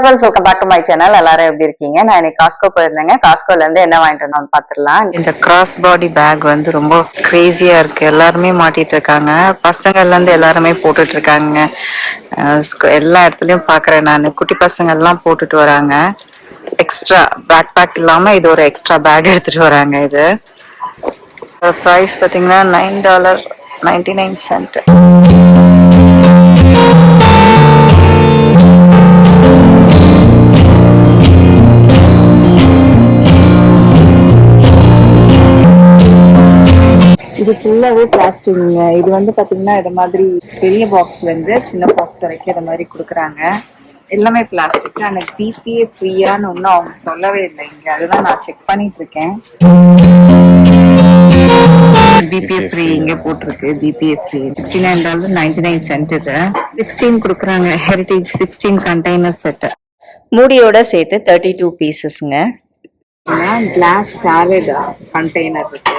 Friends, welcome back to my channel. எல்லாரும் எப்படி இருக்கீங்க? நான் இன்னைக்கு காஸ்கோ போயிருந்தேங்க. காஸ்கோல இருந்து என்ன வாங்கிட்டு வந்தோம்னு பாத்துடலாம். இந்த கிராஸ் பாடி பேக் வந்து ரொம்ப கிரேசியா இருக்கு. எல்லாருமே மாட்டிட்டு இருக்காங்க. பசங்கள்ல இருந்து எல்லாருமே போட்டுட்டு இருக்காங்க. எல்லா இடத்துலயும் பாக்குறேன் நான். குட்டி பசங்க எல்லாம் போட்டுட்டு வராங்க. எக்ஸ்ட்ரா பேக் பேக் இல்லாம இது ஒரு எக்ஸ்ட்ரா பேக் எடுத்துட்டு வராங்க. இது ப்ரைஸ் பாத்தீங்கன்னா $9.99. இது ஃபுல்லாவே பிளாஸ்டிக்ங்க. இது வந்து பாத்தீங்கன்னா இது மாதிரி பெரிய பாக்ஸ்ல இருந்து சின்ன பாக்ஸ் வரைக்கும் இது மாதிரி கொடுக்குறாங்க. எல்லாமே பிளாஸ்டிக். எனக்கு பிபிஏ ஃப்ரீயான்னு ஒன்றும் அவங்க சொல்லவே இல்லை இங்க. அதுதான் நான் செக் பண்ணிட்டு இருக்கேன். பிபிஏ ஃப்ரீ இங்க போட்டிருக்கு. பிபிஏ ஃப்ரீ $69.99 இது 16 கொடுக்குறாங்க. ஹெரிட்டேஜ் 16 கண்டெய்னர் செட் மூடியோட சேர்த்து 32 பீசஸ்ங்க. கிளாஸ் சாலட் கண்டெய்னர் இருக்கு.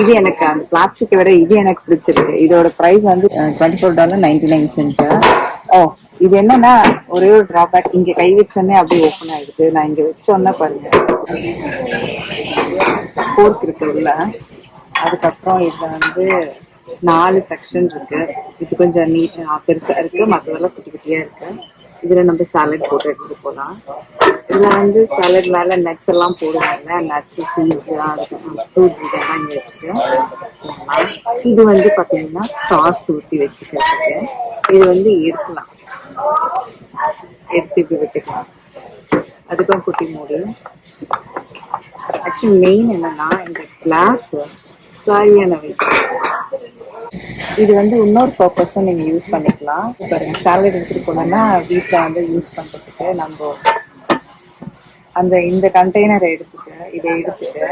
இது எனக்கு அந்த பிளாஸ்டிக்கை விட இது எனக்கு பிடிச்சிருக்கு. இதோட பிரைஸ் வந்து $24.99. ஓ, இது என்னன்னா ஒரே ஒரு டிராபேக். இங்க கை வச்சோடனே அப்படியே ஓப்பன் ஆயிடுது. நான் இங்க வச்சோன்னே பாருங்க ஃபோர்க் இருக்கு உள்ள. அதுக்கப்புறம் இதுல வந்து 4 செக்ஷன் இருக்கு. இது கொஞ்சம் பெருசா இருக்கு, மற்றதெல்லாம் குட்டி குட்டியா இருக்கு. இதுல நம்ம சாலட் போட்டு எடுத்துட்டு போகலாம். இதுல வந்து சாலட் மேல நட்ஸ் எல்லாம் போடுவாங்க. நட்ஸ், சீட்ஸ், ஃப்ரூட்ஸ் இதெல்லாம் இங்க வச்சுட்டு இது வந்து பாத்தீங்கன்னா சாஸ் ஊற்றி வச்சுக்கிறதுக்கு. இது வந்து எடுக்கலாம், எடுத்து இப்படி விட்டுக்கலாம். அதுக்கும் குட்டி மூடி. ஆக்சுவலி மெயின் என்னன்னா இந்த கிளாஸ் சரியான வைக்க. இது வந்து இன்னொரு பர்பஸும் நீங்க யூஸ் பண்ணிக்கலாம். பாருங்க, சாலட் எடுத்துட்டு போனோம்னா வீட்டில் வந்து யூஸ் பண்றதுக்கு நம்ம இந்த கண்டெய்னரை எடுத்துட்டு இதை எடுத்துட்டு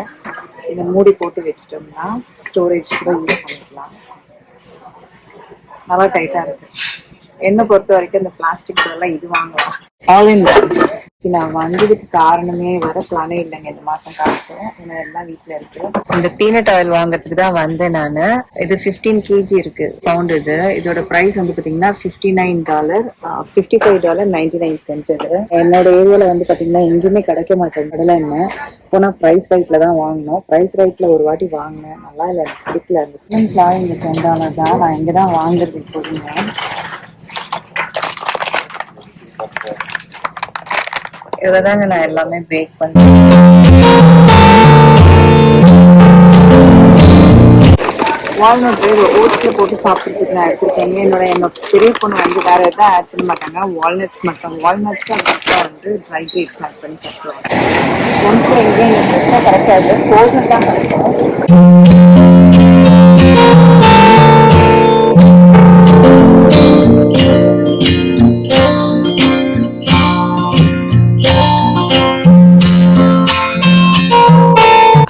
இதை மூடி போட்டு வச்சிட்டோம்னா ஸ்டோரேஜ் கூட யூஸ் பண்ணிக்கலாம். நல்லா டைட்டா இருக்கு. என்னை பொறுத்த வரைக்கும் இந்த பிளாஸ்டிக் எல்லாம் இது வாங்கலாம். ஆல் இன் நான் வந்ததுக்கு காரணமே வர பிளானே இல்லைங்க இந்த மாசம். காசு ஏன்னா எல்லாம் வீட்டுல இருக்கு. இந்த பீனட் ஆயில் வாங்குறதுக்கு தான் வந்தேன் நானு. இது 15 kg இருக்கு பவுண்ட். இதோட பிரைஸ் வந்து பாத்தீங்கன்னா $55.99. இது என்னோட ஏரியால வந்து பாத்தீங்கன்னா எங்கேயுமே கிடைக்க மாட்டேன் கடலை எண்ணெய். போனா பிரைஸ் ரைட்ல தான் வாங்கணும். பிரைஸ் ரைட்ல ஒரு வாட்டி வாங்கினேன், நல்லா இல்லை, எனக்கு பிடிக்கல. பிசினஸ்லாம் இங்க சென்றாலதான் நான் இங்கதான் வாங்குறது போதுங்க. இவ்வளவுதாங்க நான் எல்லாமே பேக் பண்ணேன். வால்நட் ஓட்ஸ்ல போட்டு சாப்பிட்றதுக்கு நான் எடுத்துருக்கேங்க. என்னோட பெரிய பொண்ணு வந்து வேற எதாவது ஆட் பண்ண மாட்டாங்க. வால்நட்ஸ் மட்டும். வால்நட்ஸ் அதுக்கப்புறம் வந்து ட்ரை கிரேப்ஸ் ஆட் பண்ணி சாப்பிடுவாங்க. ஒன்றும் எங்கேயும் எனக்கு ஃப்ரெஷ்ஷாக கிடைக்காது, ஃப்ரோசன் தான் கிடைக்கும்.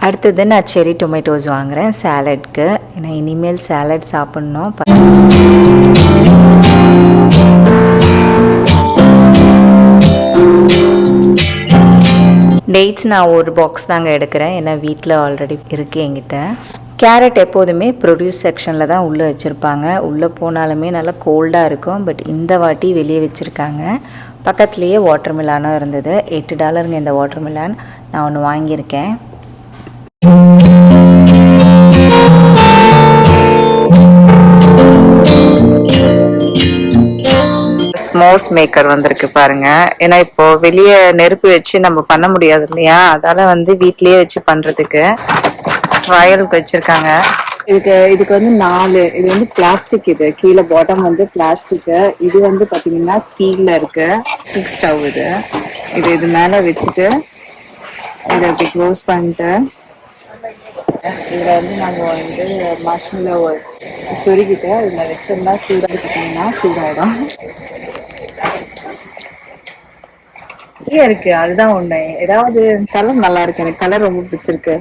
அடுத்தது நான் செரி டொமேட்டோஸ் வாங்குகிறேன் சாலட்க்கு. ஏன்னா இனிமேல் சாலட் சாப்பிட்ணும். டேட்ஸ் நான் ஒரு பாக்ஸ் தாங்க எடுக்கிறேன், ஏன்னா வீட்டில் ஆல்ரெடி இருக்குது என்கிட்ட. கேரட் எப்போதுமே ப்ரொடியூஸ் செக்ஷனில் தான் உள்ளே வச்சுருப்பாங்க. உள்ளே போனாலுமே நல்லா கோல்டாக இருக்கும். பட் இந்த வாட்டி வெளியே வச்சுருக்காங்க. பக்கத்துலேயே வாட்டர் மிலானும் இருந்தது. $8 இந்த வாட்டர் மிலான். நான் ஒன்று வாங்கியிருக்கேன். ஸ்மோஸ் மேக்கர் வந்திருக்கு பாருங்க. ஏன்னா இப்போ வெளியே நெருப்பு வச்சு நம்ம பண்ண முடியாது இல்லையா, அதால வந்து வீட்லயே வச்சு பண்றதுக்கு ட்ரையலுக்கு வச்சிருக்காங்க. இதுக்கு வந்து 4 இது வந்து பிளாஸ்டிக். இது கீழே பாட்டம் வந்து பிளாஸ்டிக். இது வந்து பாத்தீங்கன்னா ஸ்டீல்ல இருக்கு. Stick stove. இது மேல வச்சுட்டு இதை இப்படி க்ளோஸ் பண்ணிட்டு இதுல வந்து நம்ம வந்து மஷ்ரூம்ல சொருகிட்டு இதுல வச்சோம்னா சூடாகிட்டீங்கன்னா சூடாயிடும். இருக்கு, அதுதான் ஒண்ணு. ஏதாவது கலர் நல்லா இருக்கு, எனக்கு கலர் ரொம்ப பிடிச்சிருக்கு.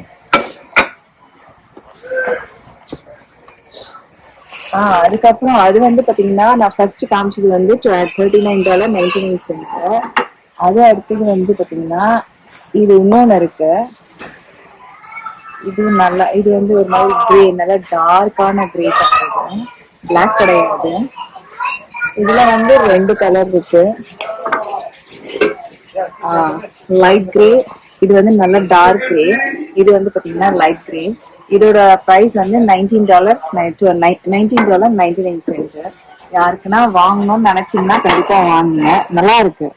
அதுக்கப்புறம் அது வந்து பாத்தீங்கன்னா நான் ஃபர்ஸ்ட் காமிச்சது வந்து $39.99. அது அடுத்தது வந்து பாத்தீங்கன்னா இது இன்னொன்னு இருக்கு. இது நல்லா, இது வந்து ஒரு மாதிரி கிரே, நல்லா டார்க்கான கிரே கலர். பிளாக் கிடையாது. இதுல வந்து 2 கலர் இருக்கு. லைட் கிரே, இது வந்து நல்ல டார்க் கிரே, இது வந்து பாத்தீங்கன்னா லைட் கிரே. இதோட பிரைஸ் வந்து $19.99. யாருக்குன்னா வாங்கணும்னு நினைச்சீங்கன்னா கண்டிப்பா வாங்குங்க, நல்லா இருக்கு.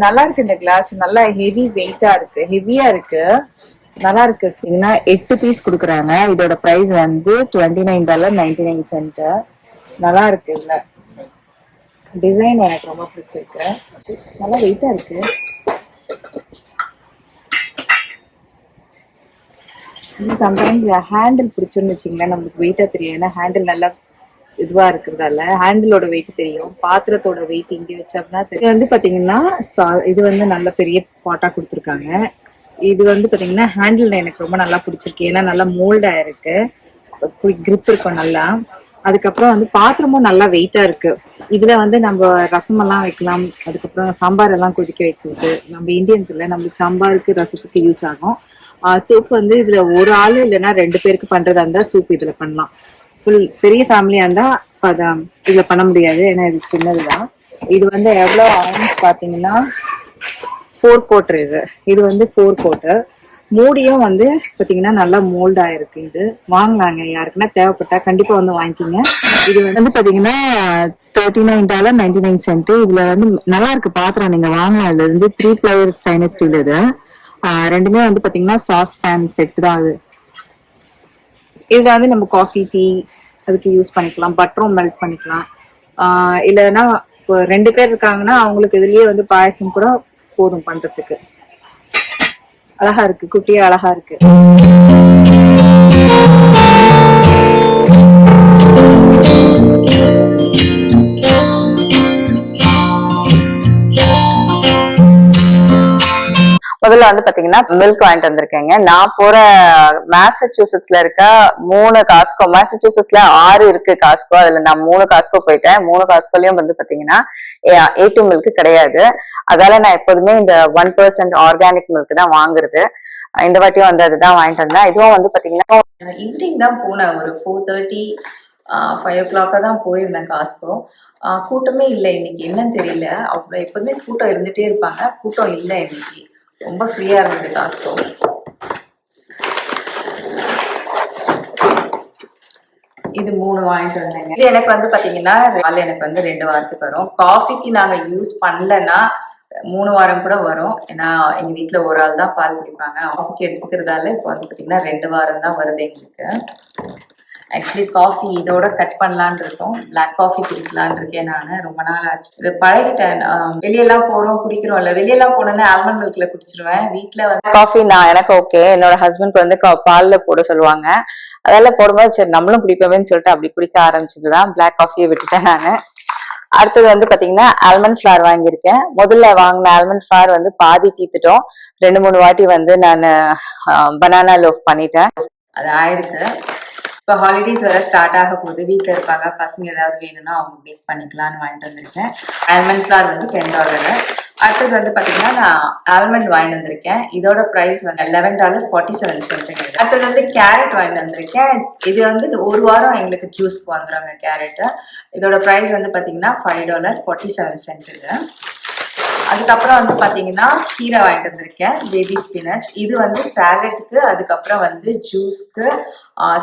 நல்லா இருக்கு. இந்த கிளாஸ் நல்லா ஹெவி வெயிட்டா இருக்கு, ஹெவியா இருக்கு, நல்லா இருக்கு. 8 பீஸ் குடுக்குறாங்க. இதோட பிரைஸ் வந்து $29.99. நல்லா இருக்கு. இல்ல டிசைன் எனக்கு ரொம்ப பிடிச்சிருக்கு, நல்லா வெயிட்டா இருக்கு. சம்டைம்ஸ் ஹேண்டில் பிடிச்சுன்னு வச்சுங்களேன், நம்மளுக்கு வெயிட்டா தெரியும். ஏன்னா ஹேண்டில் நல்லா இதுவா இருக்கிறதால ஹேண்டிலோட வெயிட் தெரியும், பாத்திரத்தோட வெயிட் இங்க வச்சோம்னா தெரியும். இது வந்து பாத்தீங்கன்னா இது வந்து நல்ல பெரிய பாட்டா கொடுத்துருக்காங்க. இது வந்து பாத்தீங்கன்னா ஹேண்டில் எனக்கு ரொம்ப நல்லா பிடிச்சிருக்கு, ஏன்னா நல்லா மோல்டா இருக்கு, கிரிப் இருக்கும் நல்லா. அதுக்கப்புறம் வந்து பாத்திரமும் நல்லா வெயிட்டா இருக்கு. இதுல வந்து நம்ம ரசம் எல்லாம் வைக்கலாம், அதுக்கப்புறம் சாம்பார் எல்லாம் கொதிக்க வைக்கிறது. நம்ம இந்தியன்ஸ்ல நம்மளுக்கு சாம்பாருக்கு ரசத்துக்கு யூஸ் ஆகும். சூப் வந்து இதுல ஒரு ஆளு இல்லைன்னா 2 பேருக்கு பண்றதா இருந்தா சூப் இதுல பண்ணலாம். ஃபுல் பெரிய ஃபேமிலியா இருந்தா அதான் இதுல பண்ண முடியாது, ஏன்னா இது சின்னதுதான். இது வந்து எவ்வளவு ஆயின்ஸ் பாத்தீங்கன்னா 4 கோட்டர். இது வந்து 4 கோட்டர். மூடியும் வந்து பாத்தீங்கன்னா நல்லா மோல்ட் ஆயிருக்கு. இது வாங்கலாங்க, யாருக்குன்னா தேவைப்பட்டா கண்டிப்பா வந்து வாங்கிக்கிங்க. இது வந்து பாத்தீங்கன்னா $39.99. இதுல வந்து நல்லா இருக்கு பாத்திரம், நீங்க வாங்கலாம். இதுல இருந்து 3 பிளேயர் ஸ்டைனஸ் ஸ்டீல். இது ரெண்டுமே வந்து பாத்தீங்கன்னா சாஸ் பேன் செட் தான். அது இதுல வந்து நம்ம காஃபி டீ அதுக்கு யூஸ் பண்ணிக்கலாம், பட்டரும் மெல்ட் பண்ணிக்கலாம். இல்லைன்னா இப்போ 2 பேர் இருக்காங்கன்னா அவங்களுக்கு இதுலயே வந்து பாயசம் கூட போதும் பண்றதுக்கு. அழகா இருக்கு, குட்டியா அழகா இருக்கு. முதல்ல வந்து பாத்தீங்கன்னா மில்க் வாங்கிட்டு வந்திருக்கேங்க. நான் போற மேசச்சூசெட்ஸ்ல இருக்க 3 காஸ்கோ, மேசச்சூசெட்ஸ்ல 6 இருக்கு காஸ்கோ, அதுல நான் 3 காஸ்கோ போயிட்டேன். 3 காஸ்கோலயும் வந்து பாத்தீங்கன்னா A2 மில்க் கிடையாது. அதால நான் எப்போதுமே இந்த 1% ஆர்கானிக் மில்க் தான் வாங்குறது. இந்த வாட்டியும் வந்து அதுதான் வாங்கிட்டு வந்தேன். இதுவும் வந்து பாத்தீங்கன்னா ஈவினிங் தான் போனேன், ஒரு 4:30 5 o'clock தான் போயிருந்தேன் காஸ்கோ. கூட்டமே இல்லை இன்னைக்கு, என்னன்னு தெரியல. அவ்வளோ எப்போதுமே கூட்டம் இருந்துட்டே இருப்பாங்க, கூட்டம் இல்லை இன்னைக்கு, ரொம்ப ஃப்ரீயா இருந்தது காஸ்கோ. இது 3 வாங்கிட்டு வந்தேங்க. இது எனக்கு வந்து பாத்தீங்கன்னா எனக்கு வந்து 2 வாரத்துக்கு வரும். காஃபிக்கு நாங்க யூஸ் பண்ணலன்னா 3 வாரம் கூட வரும், ஏன்னா எங்க வீட்டுல ஒரு ஆள் தான் பால் குடிப்பாங்க. காஃபிக்கு எடுத்துக்கிறதால இப்போ வந்து பாத்தீங்கன்னா 2 வாரம் தான் வருது எங்களுக்கு. ஆக்சுவலி காஃபி இதோட கட் பண்ணலான் இருக்கோம், பிளாக் காஃபி குடிக்கலான் இருக்கேன். நான் ரொம்ப நாள் ஆச்சு, இது பழகிட்டேன். வெளியெல்லாம் போறோம் குடிக்கிறோம்ல, வெளியெல்லாம் போனோன்னா ஆல்மண்ட் மில்க்ல குடிச்சிருவேன். வீட்டுல வந்து காஃபி நான் எனக்கு ஓகே, என்னோட ஹஸ்பண்ட்க்கு வந்து பால்ல போட சொல்லுவாங்க. அதெல்லாம் போடும்போது சரி நம்மளும் குடிப்போமேன்னு சொல்லிட்டு அப்படி குடிக்க ஆரம்பிச்சதுதான். பிளாக் காஃபியை விட்டுட்டேன் நானு. அடுத்தது வந்து பாத்தீங்கன்னா ஆல்மண்ட் ஃபிளார் வாங்கியிருக்கேன். முதல்ல வாங்கின ஆல்மண்ட் ஃபிளார் வந்து பாதி தீத்துட்டோம். 2-3 வாட்டி வந்து நான் பனானா லோஃப் பண்ணிட்டேன், அது ஆயிடுது. இப்போ ஹாலிடேஸ் வர ஸ்டார்ட் ஆக போகுது, வீட்டில் இருப்பாங்க பசங்க, ஏதாவது வேணும்னா அவங்க பேக் பண்ணிக்கலாம்னு வாங்கிட்டு வந்திருக்கேன். ஆல்மண்ட் ஃபிளார் வந்து $10. அடுத்தது வந்து பார்த்தீங்கன்னா நான் ஆல்மண்ட் வாங்கிட்டு வந்திருக்கேன். இதோட ப்ரைஸ் வந்து $11.47. அடுத்தது வந்து கேரட் வாங்கிட்டு வந்திருக்கேன். இது வந்து ஒரு வாரம் எங்களுக்கு ஜூஸ்க்கு வந்துடுறாங்க கேரட்டு. இதோட ப்ரைஸ் வந்து பார்த்தீங்கன்னா $5.47. அதுக்கப்புறம் வந்து பாத்தீங்கன்னா கீரை வாங்கிட்டு வந்திருக்கேன், பேபி ஸ்பினச். இது வந்து சாலட்டுக்கு, அதுக்கப்புறம் வந்து ஜூஸ்க்கு,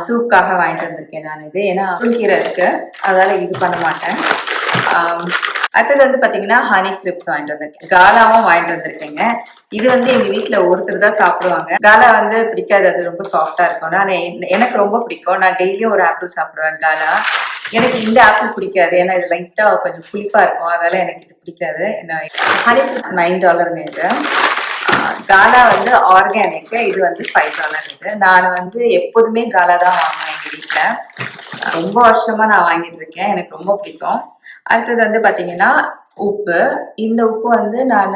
சூப்காக வாங்கிட்டு வந்திருக்கேன் நான். இது ஏன்னா கீரை இருக்கு, அதனால இது பண்ண மாட்டேன். அடுத்தது வந்து பாத்தீங்கன்னா ஹனி கிரிப்ஸ் வாங்கிட்டு வந்திருக்கேன். காலாவும் வாங்கிட்டு வந்திருக்கேங்க. இது வந்து எங்க வீட்டுல ஒருத்தர் தான் சாப்பிடுவாங்க. காலா வந்து பிடிக்காது, அது ரொம்ப சாஃப்டா இருக்கும். நான் எனக்கு ரொம்ப பிடிக்கும், நான் டெய்லியும் ஒரு ஆப்பிள் சாப்பிடுவேன் காலா. எனக்கு இந்த ஆப்பிள் பிடிக்காது, ஏன்னா இது லைட்டா கொஞ்சம் புளிப்பா இருக்கும், அதனால எனக்கு இது பிடிக்காது. ஹனி $9 இது. காலா வந்து ஆர்கானிக், இது வந்து $5. இது நான் வந்து எப்போதுமே காலா தான் வாங்குவேன் எங்க வீட்டுல, ரொம்ப வருஷமா நான் வாங்கிட்டு இருக்கேன், எனக்கு ரொம்ப பிடிக்கும். அடுத்தது வந்து பாத்தீங்கன்னா உப்பு. இந்த உப்பு வந்து நான்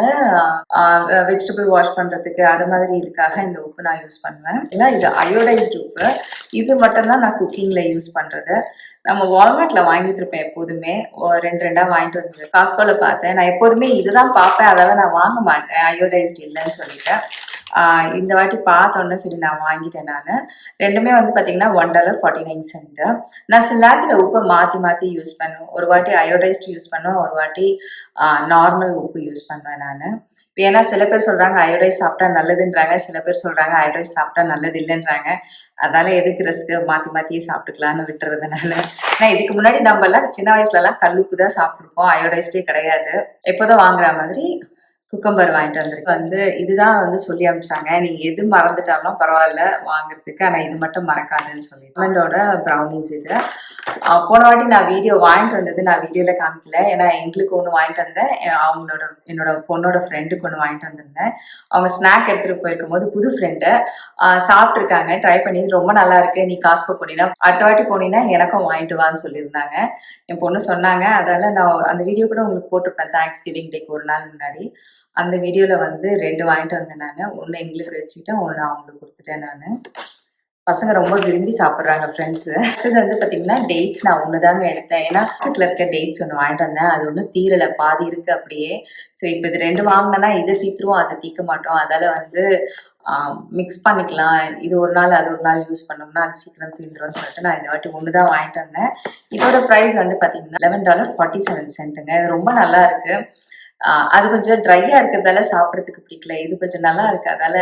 வெஜிடபிள் வாஷ் பண்றதுக்கு அது மாதிரி இதுக்காக இந்த உப்பு நான் யூஸ் பண்ணுவேன். ஏன்னா இது அயோடைஸ்டு உப்பு. இது மட்டும்தான் நான் குக்கிங்ல யூஸ் பண்றது. நம்ம வால்மார்ட்ல வாங்கிட்டு இருப்பேன் எப்போதுமே, 2 வாங்கிட்டு வந்து காஸ்கோல பார்த்தேன். நான் எப்போதுமே இதுதான் பார்ப்பேன், அதெல்லாம் நான் வாங்க மாட்டேன் அயோடைஸ்டு இல்லைன்னு சொல்லிட்டேன். இந்த வாட்டி பார்த்தோன்னே சரி நான் வாங்கிட்டேன். நான் ரெண்டுமே வந்து பார்த்தீங்கன்னா $1.49. நான் சில நேரத்தில் உப்பை மாற்றி மாற்றி யூஸ் பண்ணுவேன். ஒரு வாட்டி அயோடைஸ்டு யூஸ் பண்ணுவேன், ஒரு வாட்டி நார்மல் உப்பு யூஸ் பண்ணுவேன் நான். ஏன்னா சில பேர் சொல்கிறாங்க அயோடைஸ் சாப்பிட்டா நல்லதுன்றாங்க, சில பேர் சொல்கிறாங்க அயோடைஸ் சாப்பிட்டா நல்லது இல்லைன்றாங்க. அதனால் எதுக்கு ரிஸ்க்கு, மாற்றி மாற்றியே சாப்பிட்டுக்கலான்னு விட்டுறதுனால. ஆனால் இதுக்கு முன்னாடி நம்மலாம் சின்ன வயசுலலாம் கல்லுப்பு தான் சாப்பிட்ருக்கோம், அயோடைஸ்டே கிடையாது. எப்போதான் வாங்குற மாதிரி குக்கம்பர் வாங்கிட்டு வந்திருக்கு. இதுதான் சொல்லி அனுப்பிச்சாங்க, நீ எது மறந்துட்டாலும் பரவாயில்ல வாங்குறதுக்கு, ஆனால் இது மட்டும் மறக்காதுன்னு சொல்லி. ஹஸ்பண்டோட ப்ரௌனிஸ் இது. போன வாட்டி நான் வீடியோ வாங்கிட்டு வந்தது நான் வீடியோவில் காமிக்கல, ஏன்னா எங்களுக்கு ஒன்று வாங்கிட்டு வந்தேன், என்னோட பொண்ணோட ஃப்ரெண்டுக்கு ஒன்று வாங்கிட்டு வந்திருந்தேன். அவங்க ஸ்நாக் எடுத்துகிட்டு போயிருக்கும் போது புது ஃப்ரெண்டு சாப்பிட்ருக்காங்க, ட்ரை பண்ணி ரொம்ப நல்லா இருக்கு, நீ காஸ்கோ போனீங்கன்னா அடுத்த வாட்டி போனீங்கன்னா எனக்கும் வாங்கிட்டு வான்னு சொல்லியிருந்தாங்க. என் பொண்ணு சொன்னாங்க, அதால நான் அந்த வீடியோ கூட உங்களுக்கு போட்டிருப்பேன் தேங்க்ஸ் கிவிங் டேக்கு ஒரு நாள் முன்னாடி. அந்த வீடியோவில் 2 வாங்கிட்டு வந்தேன் நான். ஒன்று எங்களுக்கு வச்சுக்கிட்டேன், ஒன்று அவங்களுக்கு கொடுத்துட்டேன் நான். பசங்க ரொம்ப விரும்பி சாப்பிட்றாங்க ஃப்ரெண்ட்ஸு. அடுத்தது பார்த்தீங்கன்னா டேட்ஸ் நான் ஒன்று தாங்க எடுத்தேன், ஏன்னா பாக்கெட்டில் இருக்க டேட்ஸ் ஒன்று வாங்கிட்டு வந்தேன், அது ஒன்றும் தீரலை, பாதி இருக்குது அப்படியே. சரி இப்போ இது 2 வாங்கினேன்னா இதை தீத்துருவோம் அதை தீர்க்க மாட்டோம், அதால் மிக்ஸ் பண்ணிக்கலாம், இது ஒரு நாள் அது ஒரு நாள் யூஸ் பண்ணோம்னா அது சீக்கிரம் தீர்ந்துரும்னு சொல்லிட்டு நான் இந்த வாட்டி ஒன்று தான் வாங்கிட்டு வந்தேன். இதோட ப்ரைஸ் பார்த்தீங்கன்னா $11.47. இது ரொம்ப நல்லா இருக்குது. அது கொஞ்சம் ட்ரையாக இருக்கிறதால சாப்பிட்றதுக்கு பிடிக்கல, இது கொஞ்சம் நல்லா இருக்குது, அதால்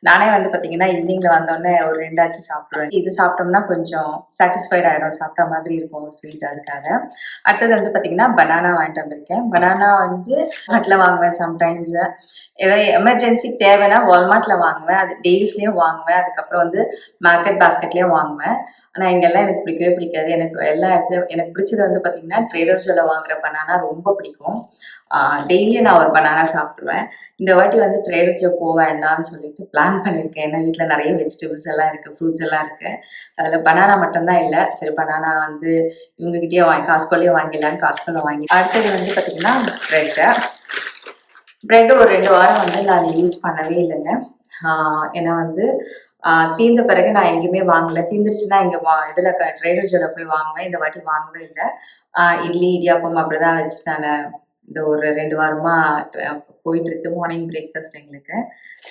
நானே பார்த்தீங்கன்னா ஈவினிங்கில் வந்தோடனே ஒரு 2 ஆச்சு சாப்பிடுவேன். இது சாப்பிட்டோம்னா கொஞ்சம் சாட்டிஸ்ஃபைட் ஆகிடும், சாப்பிட்ட மாதிரி இருக்கும் ஸ்வீட், அதுக்காக. அடுத்தது பார்த்தீங்கன்னா பனானா வாங்கிட்டு வந்திருக்கேன். பனானா மார்ட்டில் வாங்குவேன் சம்டைம்ஸு, ஏதாவது எமர்ஜென்சிக்கு தேவைன்னா வால்மார்ட்டில் வாங்குவேன், அது டெய்லிஸ்லேயும் வாங்குவேன், அதுக்கப்புறம் மார்க்கெட் பாஸ்கெட்லேயும் வாங்குவேன். ஆனால் இங்கெல்லாம் எனக்கு பிடிக்கவே பிடிக்காது. எனக்கு எல்லா இடத்துலையும் எனக்கு பிடிச்சது பார்த்தீங்கன்னா ட்ரேடர் ஜோவில் வாங்குகிற பனானா ரொம்ப பிடிக்கும். டெய்லியும் நான் ஒரு பனானா சாப்பிடுவேன். இந்த வாட்டி ட்ரேடர் ஜோ போக வேண்டாம்னு சொல்லிட்டு பிளான் பண்ணியிருக்கேன், ஏன்னா வீட்டில் நிறைய வெஜிடபிள்ஸ் எல்லாம் இருக்குது, ஃப்ரூட்ஸ் எல்லாம் இருக்குது, அதில் பனானா மட்டும்தான் இல்லை. சரி பனானா இவங்ககிட்டயே காஸ்கோலேயே வாங்கிடலான்னு காஸ்கோவில் வாங்கி. அடுத்தது பார்த்தீங்கன்னா ப்ரெட்டு ஒரு 2 வாரம் நான் யூஸ் பண்ணவே இல்லைங்க. ஏன்னா தீர்ந்த பிறகு நான் எங்கேயுமே வாங்கலை, தீர்ந்துருச்சுன்னா இங்கே இதில் ட்ரேடர் ஜோவில் போய் வாங்குவேன். இந்த வாட்டி வாங்கவே இல்லை. இட்லி இடியாப்பம் அப்படி தான் வச்சு நான் இந்த ஒரு 2 வாரமாக போயிட்டுருக்கு மார்னிங் பிரேக்ஃபாஸ்ட் எங்களுக்கு.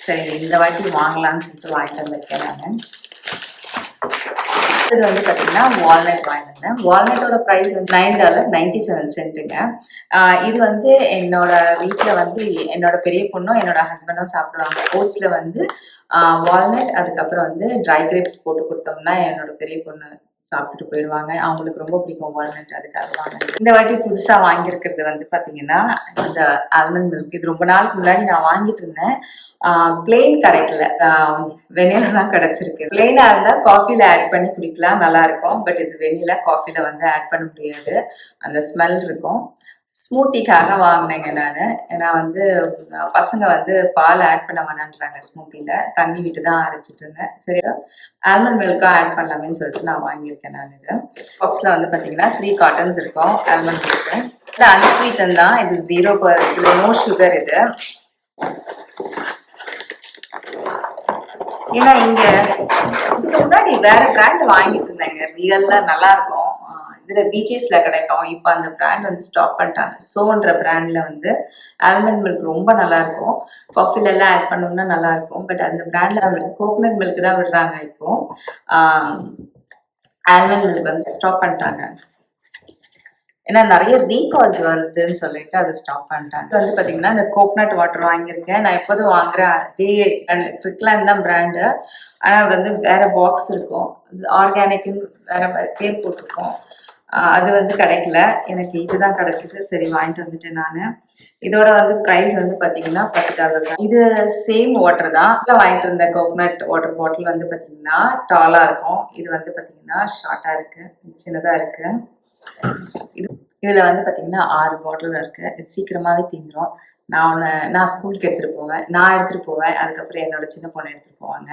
சரி இந்த வாட்டி வாங்கலான்னு சொல்லிட்டு வாங்கிட்டு வந்திருக்கேன் நான். இது பார்த்தீங்கன்னா வால்நட் வாங்கிட்டு வந்தேன். வால்நட்டோட ப்ரைஸ் $9.97. இது என்னோட வீட்டில் என்னோட பெரிய பொண்ணும் என்னோட ஹஸ்பண்டும் சாப்பிடுவாங்க. ஓட்ஸில் வால்நட் அதுக்கப்புறம் ட்ரை கிரேப்ஸ் போட்டு கொடுத்தோம்னா என்னோட பெரிய பொண்ணு சாப்பிட்டுட்டு போயிடுவாங்க, அவங்களுக்கு ரொம்ப பிடிக்கும் வால்நட், அதுக்காக வாங்க. இந்த வாட்டி புதுசாக வாங்கியிருக்கிறது பார்த்தீங்கன்னா இந்த ஆல்மண்ட் மில்க். இது ரொம்ப நாளுக்கு முன்னாடி நான் வாங்கிட்டு இருந்தேன், பிளெயின் கிடைக்கல, வெனிலா தான் கிடச்சிருக்கு. பிளெயினாக இருந்தால் காஃபியில் ஆட் பண்ணி குடிக்கலாம், நல்லாயிருக்கும். பட் இது வெனிலா காஃபியில் ஆட் பண்ண முடியாது, அந்த ஸ்மெல் இருக்கும். ஸ்மூத்திக்காக வாங்கினேங்க நான், ஏன்னா பசங்க பால் ஆட் பண்ண வேணான்றாங்க ஸ்மூத்தியில், தண்ணி விட்டு தான் அரைச்சிட்டு இருந்தேன். சரி ஆல்மண்ட் மில்க்காக ஆட் பண்ணலாமேன்னு சொல்லிட்டு நான் வாங்கியிருக்கேன் நான். இது பாக்ஸில் பார்த்தீங்கன்னா 3 காட்டன்ஸ் இருக்கும் ஆல்மண்ட் மில்க்கு. இது அன்ஸ்வீட்டன் தான், இது 0 இதில் நோ சுகர். இது ஏன்னா இங்கே இதுக்கு முன்னாடி வேறு பிராண்ட் வாங்கிட்டு இருந்தேங்க, ரியலாக நல்லாயிருக்கும், இதில் பீச்சஸில் கிடைக்கும். இப்போ அந்த பிராண்ட் ஸ்டாப் பண்ணிட்டாங்க. சோன்ற பிராண்டில் ஆல்மண்ட் மில்க் ரொம்ப நல்லாயிருக்கும், காஃபிலெல்லாம் ஆட் பண்ணோம்னா நல்லாயிருக்கும். பட் அந்த பிராண்டில் கோகோனட் மில்க் தான் விடுறாங்க. இப்போது ஆல்மண்ட் மில்க் ஸ்டாப் பண்ணிட்டாங்க, ஏன்னா நிறைய ரீகால்ஸ் வருதுன்னு சொல்லிட்டு அதை ஸ்டாப் பண்ணிட்டாங்க. இது பார்த்தீங்கன்னா இந்த கோகோனட் வாட்டர் வாங்கியிருக்கேன். நான் எப்போதும் வாங்குறேன் அதே க்ரிக்லாண்ட் தான் பிராண்டு, ஆனால் வேறு பாக்ஸ் இருக்கும், ஆர்கானிக்னு வேறு பேர் போட்டிருக்கோம். அது கிடைக்கல, எனக்கு இதுதான் கிடச்சிது. சரி வாங்கிட்டு வந்துட்டேன் நான். இதோட ப்ரைஸ் பார்த்தீங்கன்னா $10 தான். இது சேம் வாட்டர் தான் வாங்கிட்டு இருந்த கோகோனட் வாட்டர் பாட்டில் பார்த்தீங்கன்னா டாலாக இருக்கும். இது பார்த்தீங்கன்னா ஷார்ட்டாக இருக்குது, சின்னதாக இருக்குது. இதில் பார்த்தீங்கன்னா 6 பாட்டில் இருக்குது. இது சீக்கிரமாகவே தீந்துடும். நான் ஸ்கூலுக்கு எடுத்துகிட்டு போவேன், நான் எடுத்துகிட்டு போவேன், அதுக்கப்புறம் என்னோட சின்ன பொண்ணு எடுத்துகிட்டு போவாங்க,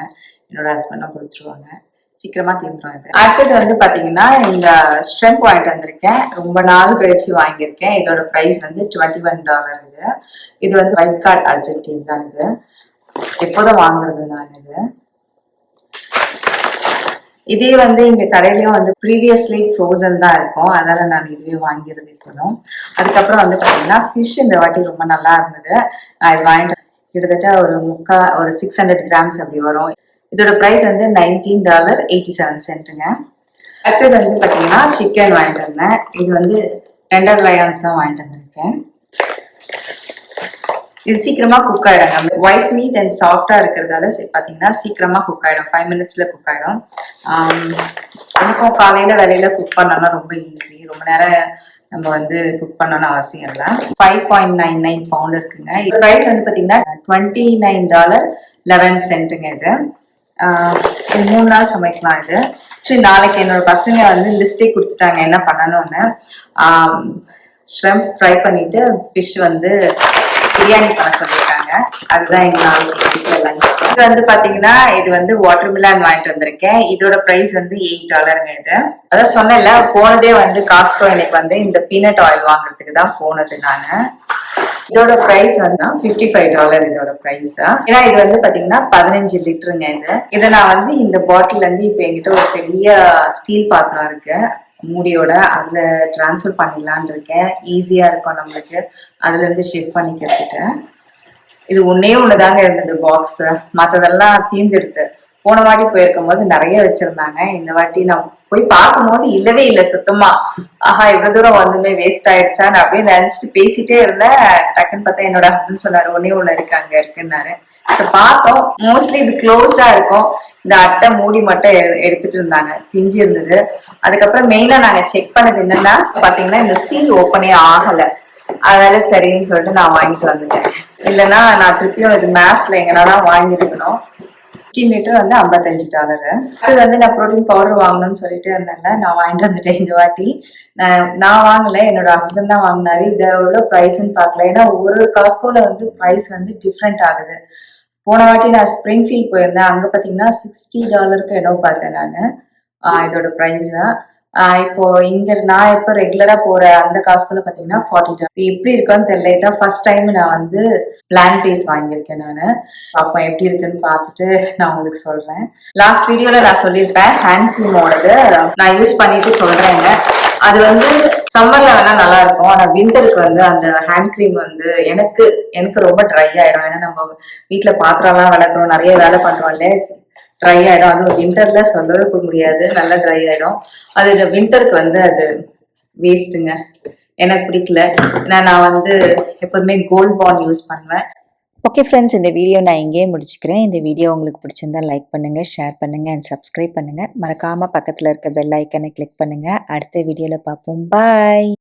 என்னோட ஹஸ்பண்டும் குடிச்சிருவாங்க, சீக்கிரமாக தீந்துடும். இது அடுத்தது பார்த்தீங்கன்னா இந்த ஸ்ட்ரெம்ப் வாங்கிட்டு வந்திருக்கேன், ரொம்ப நாள் கழிச்சு வாங்கியிருக்கேன். இதோட ப்ரைஸ் $21. இது ஒயிட் கார்ட் அர்ஜென்டின் தான். இது எப்போதும் வாங்குறது நான். இதே இங்கே கடையிலையும் ப்ரீவியஸ்லி ஃப்ரோசன் தான் இருக்கும், அதனால் நான் இதுவே வாங்கிறது இப்போதும். அதுக்கப்புறம் பார்த்தீங்கன்னா ஃபிஷ் இந்த வாட்டி ரொம்ப நல்லா இருந்தது, நான் இது வாங்கிட்டு கிட்டத்தட்ட ஒரு 600 கிராம்ஸ் அப்படி வரும். இதோட ப்ரைஸ் வந்து $19.87. அடுத்தது வந்து பார்த்தீங்கன்னா சிக்கன் வாங்கிட்டு வந்தேன். இது வந்து டெண்டர் லயான்ஸ் தான் வாங்கிட்டு வந்திருக்கேன். இது சீக்கிரமா குக் ஆயிடும். ஒயிட் மீட் அண்ட் சாஃப்டா இருக்கிறதால பார்த்தீங்கன்னா சீக்கிரமா குக் ஆயிடும். 5 மினிட்ஸ்ல குக் ஆயிடும். எனக்கும் காலையில வேலையில குக் பண்ணோம்னா ரொம்ப ஈஸி. ரொம்ப நேரம் நம்ம வந்து குக் பண்ணணும்னு அவசியம் இல்லை. 5.99 பவுண்ட் இருக்குங்க. இது ப்ரைஸ் வந்து பார்த்தீங்கன்னா $29.11 இது. இது 3 நாள் சமைக்கலாம் இது. சரி, நாளைக்கு என்னோட பசங்க வந்து லிஸ்டே கொடுத்துட்டாங்க என்ன பண்ணணும்னு. ஷ்ரிம்ப் ஃப்ரை பண்ணிட்டு ஃபிஷ் வந்து பிரியாணி பண்ண சொல்லியிருக்காங்க. அதுதான் எங்க நாளைக்கு லஞ்ச். இது வந்து பாத்தீங்கன்னா இது வந்து வாட்டர் மிலான் வாங்கிட்டு வந்திருக்கேன். இதோட பிரைஸ் வந்து $8 இது. அதான் சொன்னேன்ல, போனதே வந்து காஸ்கோ எனக்கு வந்து இந்த பீனட் ஆயில் வாங்குறதுக்கு தான் போனது நானு. இதோட பிரைஸ் வந்து $55 இதோட பிரைஸ். ஏன்னா இது வந்து பாத்தீங்கன்னா 15 லிட்டருங்க இது. இதை நான் வந்து இந்த பாட்டில் இருந்து இப்ப என்கிட்ட ஒரு பெரிய ஸ்டீல் பாத்திரம் இருக்கு மூடியோட, அதுல டிரான்ஸ்ஃபர் பண்ணிடலான் இருக்கேன். ஈஸியா இருக்கும் நம்மளுக்கு அதுல இருந்து ஷிஃப்ட் பண்ணிக்கிறதுக்கு. இது ஒண்ணுதாங்க இருந்தது பாக்ஸ், மற்றதெல்லாம் தீர்ந்துடுது. போன வாட்டி போயிருக்கும் போது நிறைய வச்சிருந்தாங்க. இந்த வாட்டி நான் போய் பார்க்கும் போது இல்லவே இல்லை சுத்தமா. ஆஹா, இவ்வளவு தூரம் வந்துமே வேஸ்ட் ஆயிடுச்சான்னு அப்படியே நினைச்சிட்டு பேசிட்டே இருந்தேன். டக்குன்னு பார்த்தா என்னோட ஹஸ்பண்ட் சொன்னாரு ஒண்ணு இருக்கு அங்க இருக்குன்னாரு. பார்த்தோம், மோஸ்ட்லி இது க்ளோஸ்டா இருக்கும். இந்த அட்டை மூடி மட்டும் எடுத்துட்டு இருந்தாங்க, பிஞ்சு இருந்தது. அதுக்கப்புறம் மெயினா நாங்க செக் பண்ணது என்னன்னா பாத்தீங்கன்னா இந்த சீல் ஓப்பனே ஆகல. அதனால சரின்னு சொல்லிட்டு நான் வாங்கிட்டு வந்துட்டேன். இல்லைன்னா நான் திருப்பியும் இது மேக்ஸ்ல எங்கனாதான் வாங்கிருக்கணும். 15 லிட்டர் வந்து $55. அது வந்து நான் ப்ரோட்டீன் பவுடர் வாங்கணும்னு சொல்லிட்டு இருந்தேன்ல, நான் வாங்கிட்டு வந்துட்டேன் இந்த வாட்டி. நான் வாங்கல, என்னோட ஹஸ்பண்ட் தான் வாங்கினாரு. இதை எவ்வளோ ப்ரைஸ்ன்னு பார்க்கல. ஏன்னா ஒரு காஸ்கோல வந்து ப்ரைஸ் வந்து டிஃப்ரெண்ட் ஆகுது. போன வாட்டி நான் ஸ்ப்ரிங்ஃபீல்ட் போயிருந்தேன், அங்க பாத்தீங்கன்னா $60 என்னோ பார்த்தேன் நான் இதோட ப்ரைஸ். இப்போ இங்க நான் எப்போ ரெகுலரா போற அந்த காஸ்கோல பாத்தீங்கன்னா $40. எப்படி இருக்குன்னு தெரியல. இதான் ஃபர்ஸ்ட் டைம் நான் வந்து பிளான் பேஸ் வாங்கியிருக்கேன். நான் அப்போ எப்படி இருக்குன்னு பார்த்துட்டு நான் உங்களுக்கு சொல்றேன். லாஸ்ட் வீடியோல நான் சொல்லியிருப்பேன் ஹேண்ட் கிரீமோடது நான் யூஸ் பண்ணிட்டு சொல்றேங்க. அது வந்து சம்மர்ல வேணா நல்லா இருக்கும், ஆனா விண்டருக்கு வந்து அந்த ஹேண்ட் கிரீம் வந்து எனக்கு ரொம்ப ட்ரை ஆயிடும். ஏன்னா நம்ம வீட்டுல பாத்திரம் எல்லாம் விளக்குறோம், நிறைய வேலை பண்றோம் இல்லையா, ட்ரை ஆயிடும். அதுவும் விண்டர்ல சொல்லவே முடியாது, நல்லா ட்ரை ஆயிடும். அது விண்டருக்கு வந்து அது வேஸ்ட்டுங்க, எனக்கு பிடிக்கல. ஏன்னா நான் வந்து எப்போதுமே கோல்ட் பாண்ட் யூஸ் பண்ணுவேன். ஓகே ஃப்ரெண்ட்ஸ், இந்த வீடியோ நான் இங்கேயே முடிச்சுக்கிறேன். இந்த வீடியோ உங்களுக்கு பிடிச்சிருந்தா லைக் பண்ணுங்கள், ஷேர் பண்ணுங்கள் அண்ட் சப்ஸ்கிரைப் பண்ணுங்கள். மறக்காமல் பக்கத்தில் இருக்க பெல் ஐக்கனை கிளிக் பண்ணுங்கள். அடுத்த வீடியோவில் பார்ப்போம். பாய்.